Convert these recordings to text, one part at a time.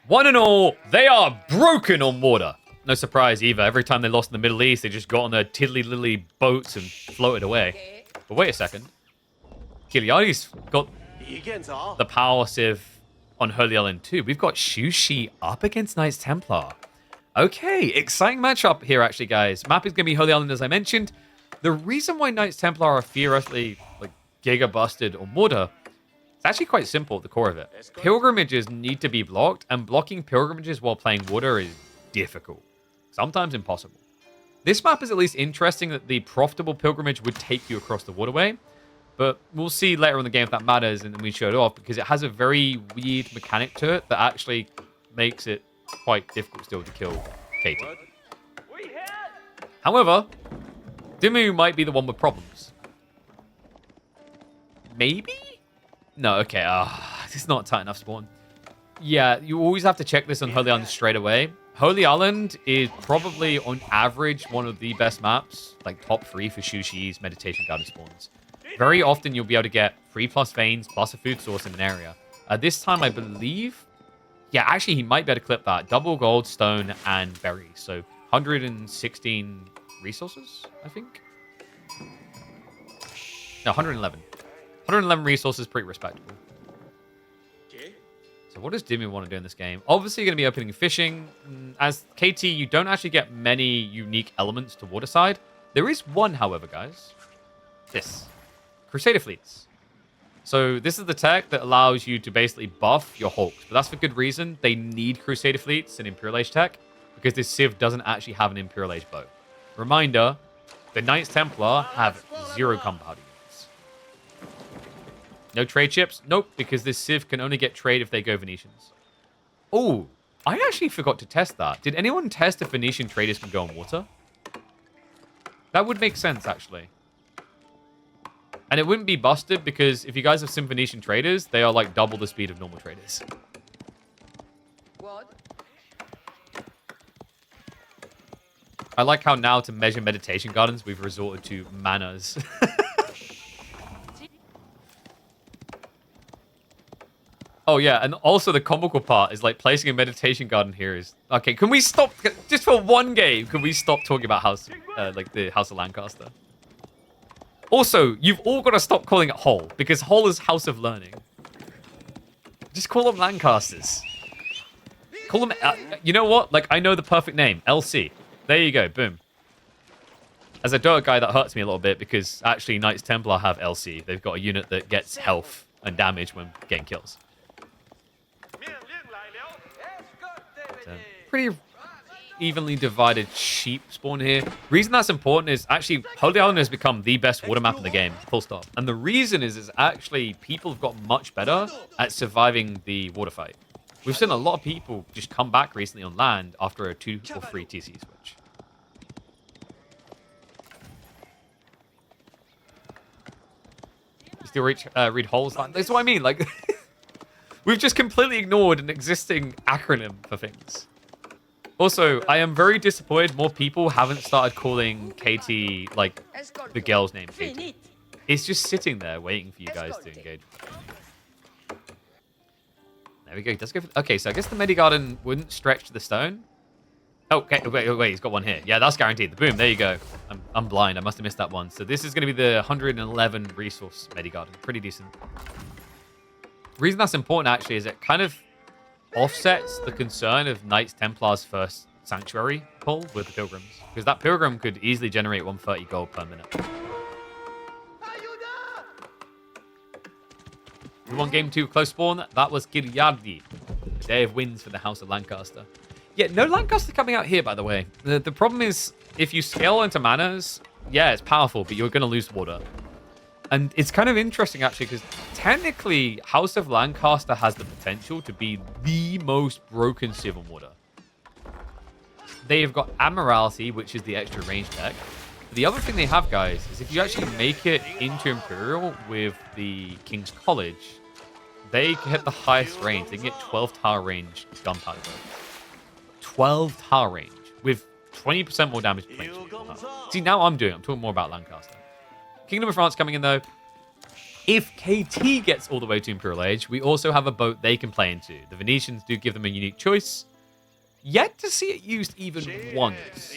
One and all, they are broken on water. No surprise either. Every time they lost in the Middle East, they just got on their tiddly-lily boats and floated away. But wait a second. Kiliari's got the power civ on Holy Island too. We've got Shushi up against Knights Templar. Okay, exciting matchup here actually, guys. Map is going to be Holy Island, as I mentioned. The reason why Knights Templar are theoretically like giga busted on water, it's actually quite simple at the core of it. Pilgrimages need to be blocked, and blocking pilgrimages while playing water is difficult. Sometimes impossible. This map is at least interesting that the profitable pilgrimage would take you across the waterway, but we'll see later in the game if that matters, and then we show it off, because it has a very weird mechanic to it that actually makes it quite difficult still to kill KT. However, Demu might be the one with problems. Maybe? No, okay. This is not tight enough spawn. Yeah, you always have to check this on Holy Island straight away. Holy Island is probably, on average, one of the best maps, like top 3 for Shushi's meditation garden spawns. Very often, you'll be able to get 3+ veins plus a food source in an area. This time, I believe... Yeah, actually, he might be able to clip that. Double gold, stone, and berries. So, 116 resources, I think? No, 111. 111 resources, pretty respectable. So what does Demu want to do in this game? Obviously, you're going to be opening fishing. As KT, you don't actually get many unique elements to Waterside. There is one, however, guys. This. Crusader Fleets. So this is the tech that allows you to basically buff your hulks. But that's for good reason. They need Crusader Fleets and Imperial Age tech, because this Civ doesn't actually have an Imperial Age boat. Reminder, the Knights Templar have 0 gunpowder units. No trade ships? Nope, because this Civ can only get trade if they go Venetians. Oh, I actually forgot to test that. Did anyone test if Venetian traders can go on water? That would make sense, actually. And it wouldn't be busted, because if you guys have some Venetian traders, they are like double the speed of normal traders. What? I like how now to measure meditation gardens, we've resorted to manas. Oh, yeah, and also the comical part is, like, placing a meditation garden here is... Okay, can we stop... Just for one game, can we stop talking about the House of Lancaster? Also, you've all got to stop calling it Hull, because Hull is House of Learning. Just call them Lancasters. Call them... you know what? Like, I know the perfect name. LC. There you go. Boom. As a Dota guy, that hurts me a little bit, because actually Knights Templar have LC. They've got a unit that gets health and damage when getting kills. Pretty evenly divided sheep spawn here. Reason that's important is actually Holy Island has become the best water map in the game, full stop. And the reason is actually people have got much better at surviving the water fight. We've seen a lot of people just come back recently on land after a 2 or 3 TC switch. You still read holes? That's what I mean. Like, we've just completely ignored an existing acronym for things. Also, I am very disappointed more people haven't started calling KT, like, the girl's name KT. It's just sitting there waiting for you guys to engage. There we go. Let's go for... Okay, so I guess the Medigarden wouldn't stretch to the stone. Oh, okay. Wait, he's got one here. Yeah, that's guaranteed. The boom. There you go. I'm blind. I must have missed that one. So this is going to be the 111 resource Medigarden. Pretty decent. The reason that's important, actually, is it kind of offsets the concern of Knights Templar's first Sanctuary pull with the Pilgrims. Because that Pilgrim could easily generate 130 gold per minute. We won game 2 close spawn. That was Kiliardi. The day of wins for the House of Lancaster. Yeah, no Lancaster coming out here, by the way. The problem is, if you scale into manas, yeah, it's powerful, but you're going to lose water. And it's kind of interesting, actually, because technically, House of Lancaster has the potential to be the most broken Civ on water. They've got Admiralty, which is the extra range deck. The other thing they have, guys, is if you actually make it into Imperial with the King's College, they can hit the highest range. They can get 12 tower range gunpowder. 12 tower range with 20% more damage. See, now I'm talking more about Lancaster. Kingdom of France coming in, though. If KT gets all the way to Imperial Age, we also have a boat they can play into. The Venetians do give them a unique choice. Yet to see it used even once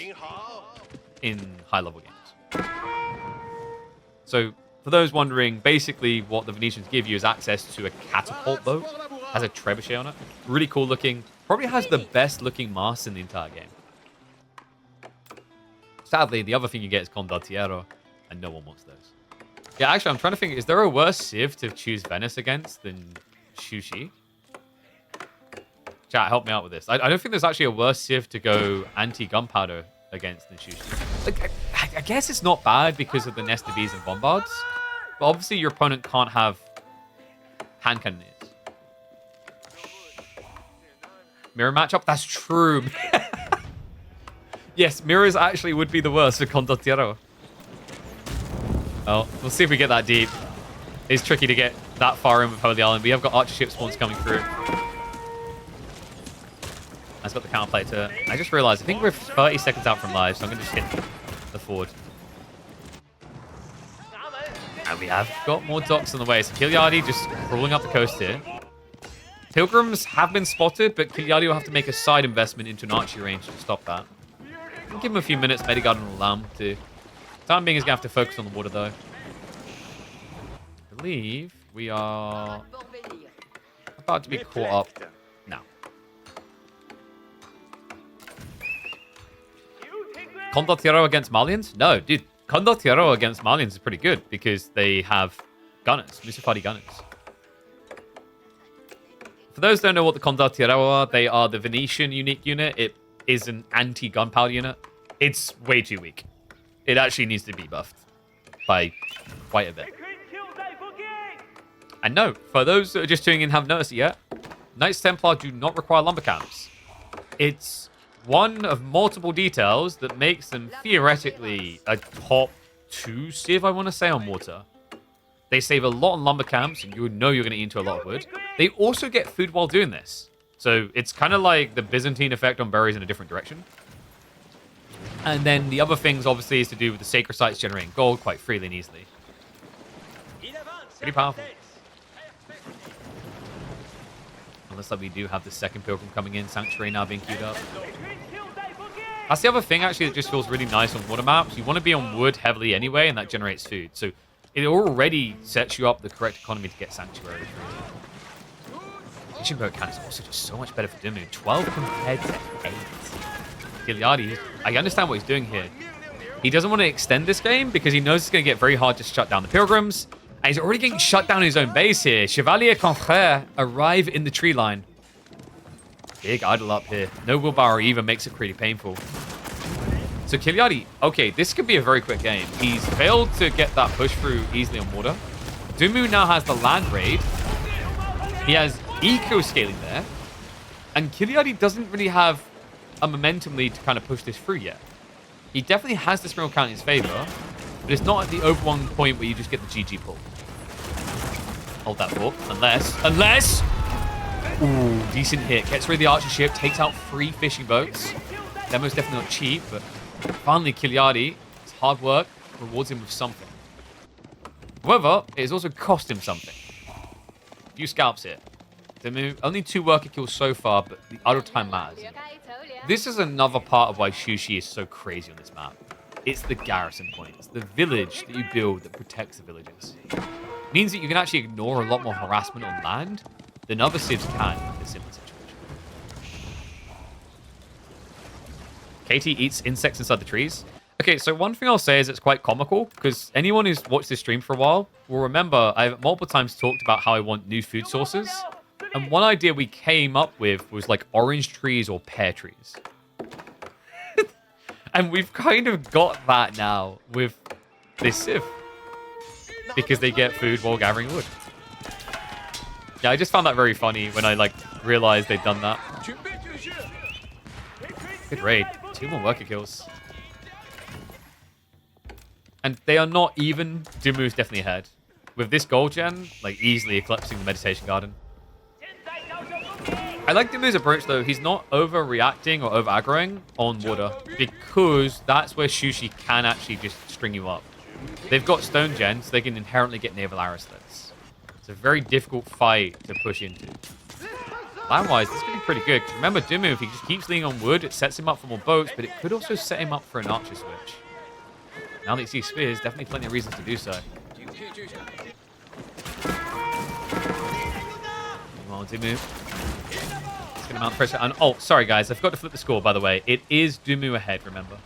in high-level games. So, for those wondering, basically what the Venetians give you is access to a catapult boat. Has a trebuchet on it. Really cool looking. Probably has the best looking mast in the entire game. Sadly, the other thing you get is Condottiero, and no one wants those. Yeah, actually, I'm trying to think, is there a worse Civ to choose Venice against than Shushi? Chat, help me out with this. I don't think there's actually a worse Civ to go anti-gunpowder against than Shushi. Like, I guess it's not bad because of the Nesta Bees and Bombards, but obviously your opponent can't have hand cannoneers. Mirror matchup? That's true. Yes, mirrors actually would be the worst for Condottiero. Well, we'll see if we get that deep. It's tricky to get that far in with Holy Island. We have got archer ship spawns coming through. I've got the counterplay to it. I just realized, I think we're 30 seconds out from live, so I'm going to just hit the forward. And we have got more docks on the way. So Kiliardi just crawling up the coast here. Pilgrims have been spotted, but Kiliardi will have to make a side investment into an archery range to stop that. I'll give him a few minutes, Medigard and Lamb too. Time being is going to have to focus on the water, though. I believe we are about to be caught up now. Condottiero against Malians? No, dude. Condottiero against Malians is pretty good because they have gunners, Musafadi gunners. For those who don't know what the Condottiero are, they are the Venetian unique unit. It is an anti-gunpowder unit. It's way too weak. It actually needs to be buffed by quite a bit. And no, for those that are just tuning in and haven't noticed it yet, Knights Templar do not require lumber camps. It's one of multiple details that makes them theoretically a top 2 Civ, I want to say, on water. They save a lot on lumber camps, and you know you're going to eat into a lot of wood. They also get food while doing this. So it's kind of like the Byzantine effect on berries in a different direction. And then the other things, obviously, is to do with the sacred sites generating gold quite freely and easily. Pretty powerful. Unless like we do have the second pilgrim coming in, Sanctuary now being queued up. That's the other thing, actually, that just feels really nice on water maps. You want to be on wood heavily anyway, and that generates food. So it already sets you up the correct economy to get Sanctuary. Mission boat count is also just so much better for Demu. 12 compared to 8. Kiliardi, I understand what he's doing here. He doesn't want to extend this game because he knows it's going to get very hard to shut down the Pilgrims. And he's already getting shut down in his own base here. Chevalier Confrère arrive in the tree line. Big idol up here. No willpower even makes it pretty painful. So Kiliardi, okay, this could be a very quick game. He's failed to get that push through easily on water. Demu now has the land raid. He has eco-scaling there. And Kiliardi doesn't really have a momentum lead to kind of push this through yet. He definitely has this mineral count in his favor, but it's not at the over one point where you just get the GG pull. Hold that thought. Unless... Ooh, decent hit. Gets rid of the archer ship, takes out 3 fishing boats. Demo's definitely not cheap, but finally Kiliardi, his hard work rewards him with something. However, it has also cost him something. A few scalps here. Demu, only 2 worker kills so far, but the idle time matters. This is another part of why Shushi is so crazy on this map. It's the garrison points, the village that you build that protects the villages. It means that you can actually ignore a lot more harassment on land than other civs can in a similar situation. KT eats insects inside the trees. Okay, so one thing I'll say is it's quite comical, because anyone who's watched this stream for a while will remember I've multiple times talked about how I want new food sources. And one idea we came up with was like orange trees or pear trees. And we've kind of got that now with this Civ. Because they get food while gathering wood. Yeah, I just found that very funny when I like realized they'd done that. Good raid. 2 more worker kills. And they are not even. Demu's definitely ahead. With this gold gen, like easily eclipsing the Meditation Garden. I like Demu's approach though. He's not overreacting or over aggroing on water because that's where Shushi can actually just string you up. They've got stone gens, so they can inherently get naval arrow slits. It's a very difficult fight to push into. Land-wise, this is getting pretty good. Because remember, Demu, if he just keeps leaning on wood, it sets him up for more boats, but it could also set him up for an archer switch. Now that he sees spears, definitely plenty of reasons to do so. Well, Demu. It's going to mount pressure. And, oh, sorry, guys. I forgot to flip the score, by the way. It is Demu ahead, remember.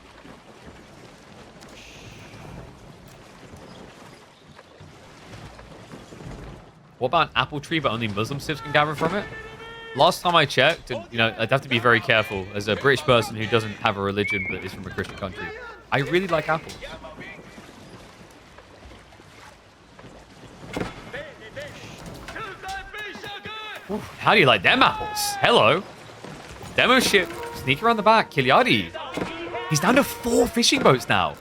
What about an apple tree, but only Muslim civs can gather from it? Last time I checked, and you know, I'd have to be very careful as a British person who doesn't have a religion but is from a Christian country. I really like apples. Ooh, how do you like them apples? Hello. Demo ship. Sneak around the back. Kiliadi. He's down to 4 fishing boats now.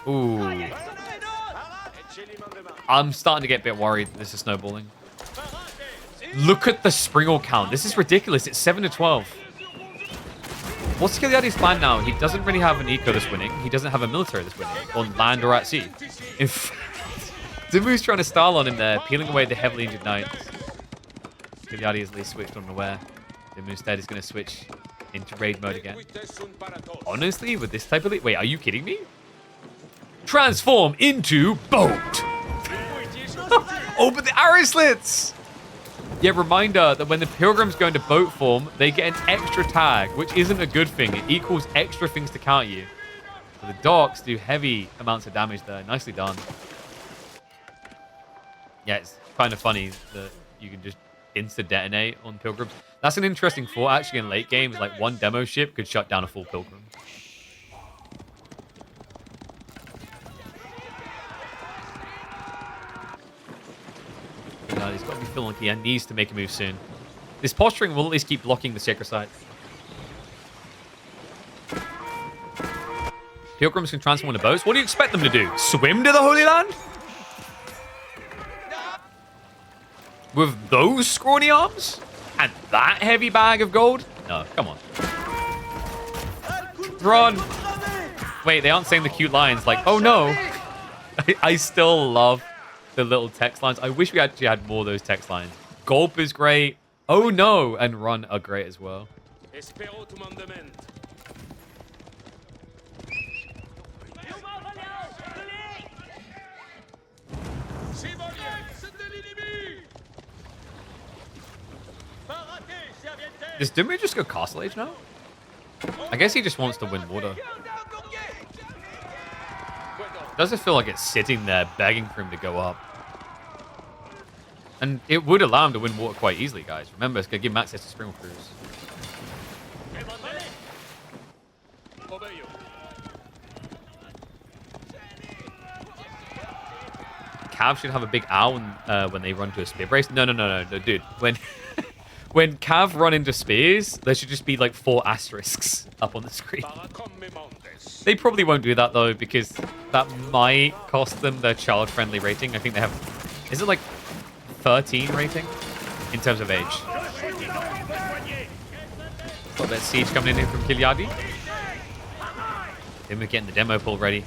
Ooh. I'm starting to get a bit worried that this is snowballing. Look at the Springle count. This is ridiculous. It's 7 to 12. What's Kiliadi's plan now? He doesn't really have an eco that's winning. He doesn't have a military that's winning, on land or at sea. In fact, Demu's trying to stall on him there, peeling away the heavily injured knights. Kiliadi is at least switched on aware. Demu instead is going to switch into raid mode again. Honestly, with this type of... Wait, are you kidding me? Transform into boat! Oh, but the arrow slits! Yeah, reminder that when the pilgrims go into boat form, they get an extra tag, which isn't a good thing. It equals extra things to count you. So the docks do heavy amounts of damage there. Nicely done. Yeah, it's kind of funny that you can just insta-detonate on pilgrims. That's an interesting thought, actually, in late games. Like, one demo ship could shut down a full pilgrim. He's got to be feeling like he needs to make a move soon. This posturing will at least keep blocking the sacred site. Pilgrims can transform into boats. What do you expect them to do? Swim to the Holy Land? With those scrawny arms? And that heavy bag of gold? No, come on. Run! Wait, they aren't saying the cute lines like, oh no. I still love the little text lines. I wish we actually had more of those text lines. Gulp is great. Oh no, and run are great as well. Does Demu just go Castle Age now? I guess he just wants to win water. Doesn't feel like it's sitting there begging for him to go up. And it would allow him to win water quite easily, guys. Remember, it's going to give him access to Springle Cruise. Cav should have a big owl when they run to a spear brace. No, dude. When Cav run into spears, there should just be like 4 asterisks up on the screen. They probably won't do that though, because that might cost them their child-friendly rating. I think they have... Is it like 13 rating in terms of age? Got that siege coming in here from Kiliadi. Then we're getting the demo pull ready.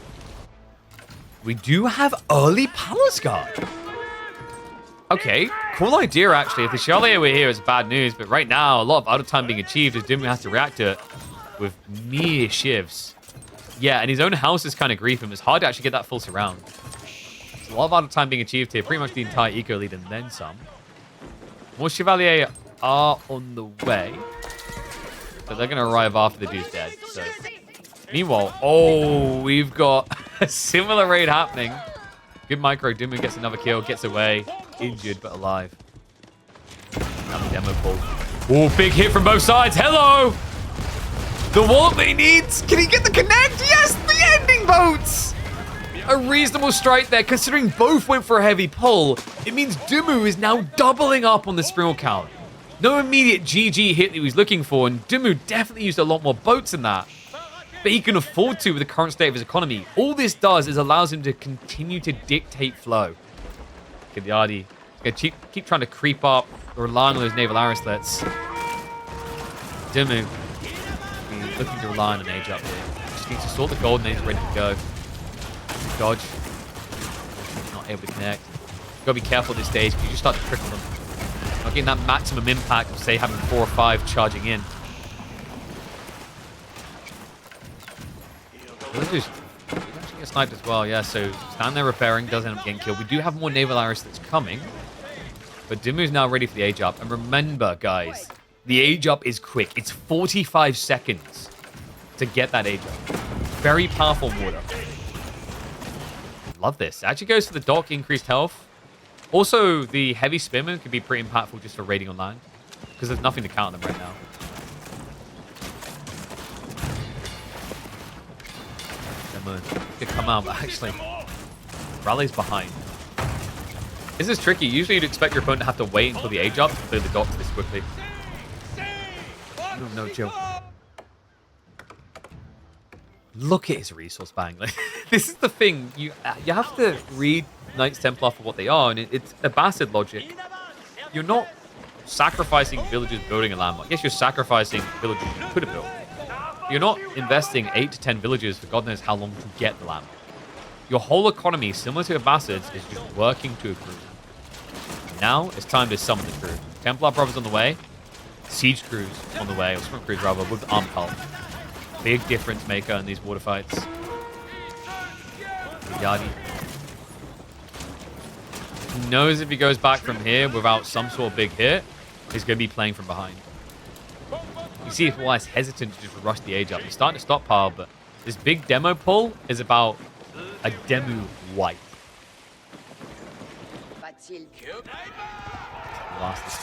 We do have early Palace Guard. Okay, cool idea actually. If the Chevalier were here, it's bad news, but right now, a lot of out of time being achieved as Demu has to react to it with mere shivs. Yeah, and his own house is kind of grief him. It's hard to actually get that full surround. So a lot of out of time being achieved here, pretty much the entire eco lead and then some. More Chevalier are on the way, but they're going to arrive after the dude's dead. So, meanwhile, oh, we've got a similar raid happening. Good micro. Demu gets another kill, gets away. Injured, but alive. Another demo pull. Oh, big hit from both sides. Hello! The wallop that he needs. Can he get the connect? Yes, the ending boats! A reasonable strike there, considering both went for a heavy pull. It means Demu is now doubling up on the Springle count. No immediate GG hit that he was looking for, and Demu definitely used a lot more boats than that. But he can afford to with the current state of his economy. All this does is allows him to continue to dictate flow. Kiliadi gonna keep trying to creep up, relying on those naval arrow slits. Demu looking to rely on an age up here. Just needs to sort the gold and he's ready to go. dodge. Not able to connect. Gotta be careful at this stage because you just start to trickle them. Not getting that maximum impact of, say, having 4 or 5 charging in. Villagers actually get sniped as well, yeah. So stand there repairing, does end up getting killed. We do have more naval Iris that's coming. But Demu's now ready for the age up. And remember, guys, the age up is quick. It's 45 seconds to get that age up. Very powerful mortar. Love this. Actually goes for the dock, increased health. Also, the heavy spearmen could be pretty impactful just for raiding on land. Because there's nothing to counter them right now. Demo could come out, but actually rallies behind. This is tricky. Usually you'd expect your opponent to have to wait until the age up to clear the docks this quickly. No joke. Look at his resource bang. Like, this is the thing. You have to read Knights Templar for what they are, and it's a bastard logic. You're not sacrificing villagers building a landmark. Yes, you're sacrificing villagers you could have built. You're not investing 8 to 10 villages for God knows how long to get the landmark. Your whole economy, similar to a bastards, is just working to accrue. Now it's time to summon the crew. Templar brothers on the way. Siege crews on the way, or sprint crews rather, with armed help. Big difference maker in these water fights. Yadi. He knows if he goes back from here without some sort of big hit, he's going to be playing from behind. You see why he's hesitant to just rush the age up. He's starting to stockpile, but this big demo pull is about a Demu wipe. Last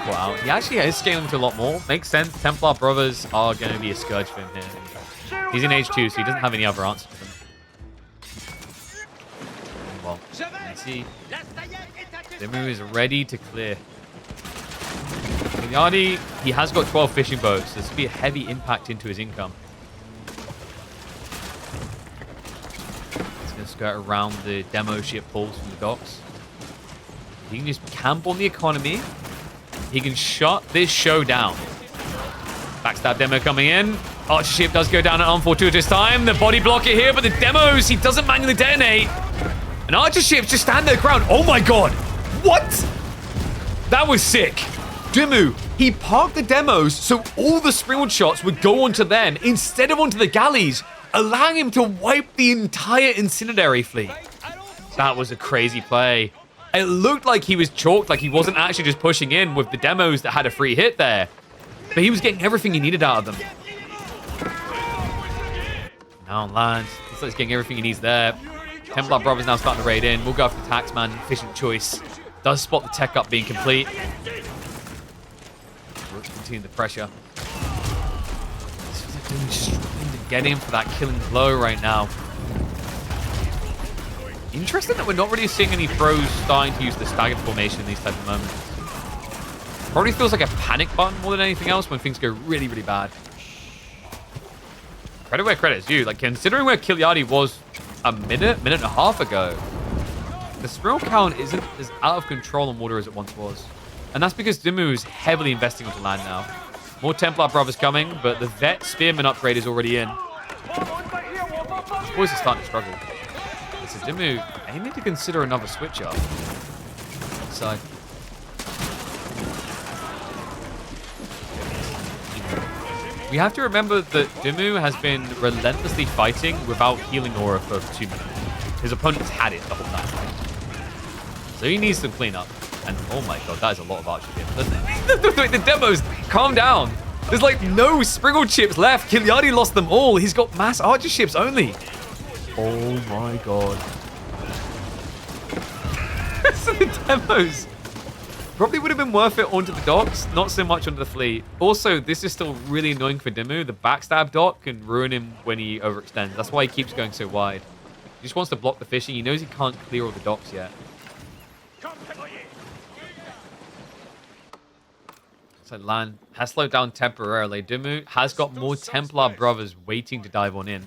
wow. He actually is scaling to a lot more. Makes sense. Templar brothers are going to be a scourge for him here. He's in age 2, so he doesn't have any other answers to them. Well, let's see. Demu is ready to clear. Yadi, he has got 12 fishing boats. So this will be a heavy impact into his income. He's going to skirt around the demo ship pulls from the docks. He can just camp on the economy. He can shut this show down. Backstab demo coming in. Archer ship does go down at unfortuitous time. The body blocker here, but the demos, he doesn't manually detonate. And Archer ships just stand their ground. Oh my god. What? That was sick. Demu, he parked the demos so all the springwood shots would go onto them instead of onto the galleys, allowing him to wipe the entire incendiary fleet. That was a crazy play. It looked like he was chalked, like he wasn't actually just pushing in with the demos that had a free hit there. But he was getting everything he needed out of them. Now on land, looks like he's getting everything he needs there. Templar brothers now starting to raid in. We'll go after the taxman, efficient choice. Does spot the tech up being complete. We'll continue the pressure. He's struggling to get him for that killing blow right now. Interesting that we're not really seeing any pros starting to use the staggered formation in these type of moments. Probably feels like a panic button more than anything else when things go really, really bad. Credit where credit's due. Like, considering where Kiliadi was a minute and a half ago, the Sprill count isn't as out of control on water as it once was. And that's because Demu is heavily investing onto land now. More Templar brothers coming, but the Vet Spearman upgrade is already in. These boys are starting to struggle. So Demu, I need to consider another switch up. Side. We have to remember that Demu has been relentlessly fighting without healing aura for 2 minutes. His opponent's had it the whole time. So he needs some cleanup. And oh my god, that is a lot of archer chips. The demos, calm down. There's like no Spriggle chips left. Kiliadi lost them all. He's got mass archer ships only. Oh my god. So the demos probably would have been worth it onto the docks, not so much onto the fleet. Also, this is still really annoying for Demu. The backstab dock can ruin him when he overextends. That's why he keeps going so wide. He just wants to block the fishing. He knows he can't clear all the docks yet. So land has slowed down temporarily. Demu has got more Templar brothers waiting to dive on in.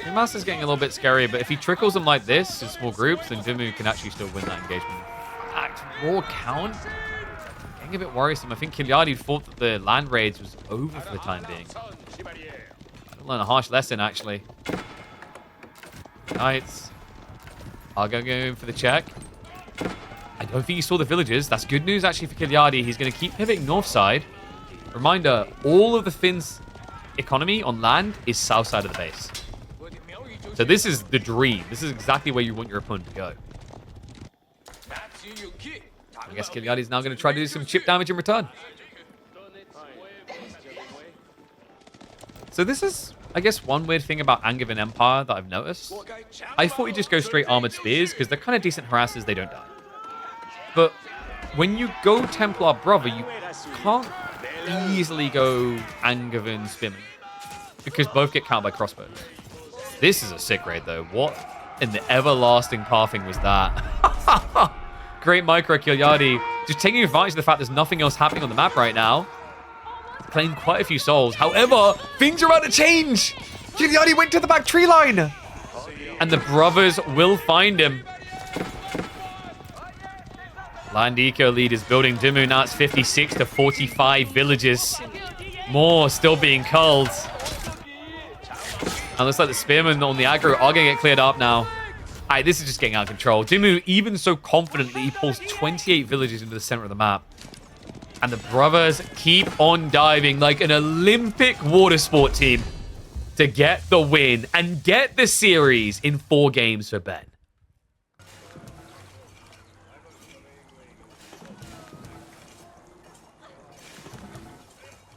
The Master's getting a little bit scary, but if he trickles them like this in small groups, then Demu can actually still win that engagement. Fact, raw count? Getting a bit worrisome. I think Kiliadi thought that the land raids was over for the time being. learn a harsh lesson, actually. Knights are going for the check. I don't think he saw the villagers. That's good news, actually, for Kiliadi. He's going to keep pivoting north side. Reminder, all of the Finns' economy on land is south side of the base. So this is the dream. This is exactly where you want your opponent to go. I guess Kiliadi is now going to try to do some chip damage in return. So this is, I guess, one weird thing about Angevin Empire that I've noticed. I thought he'd just go straight armored spears because they're kind of decent harassers. They don't die. But when you go Templar Brother, you can't easily go Angevin Spearman because both get countered by crossbows. This is a sick raid, though. What in the everlasting pathing was that? Great micro Kiliadi. Just taking advantage of the fact there's nothing else happening on the map right now. Claimed quite a few souls. However, things are about to change. Kiliadi went to the back tree line. And the brothers will find him. Land Eco lead is building Demu. Now it's 56 to 45 villages. More still being culled. And looks like the spearmen on the aggro are going to get cleared up now. Alright, this is just getting out of control. Demu even so confidently he pulls 28 villages into the center of the map. And the brothers keep on diving like an Olympic water sport team to get the win and get the series in 4 games for Ben.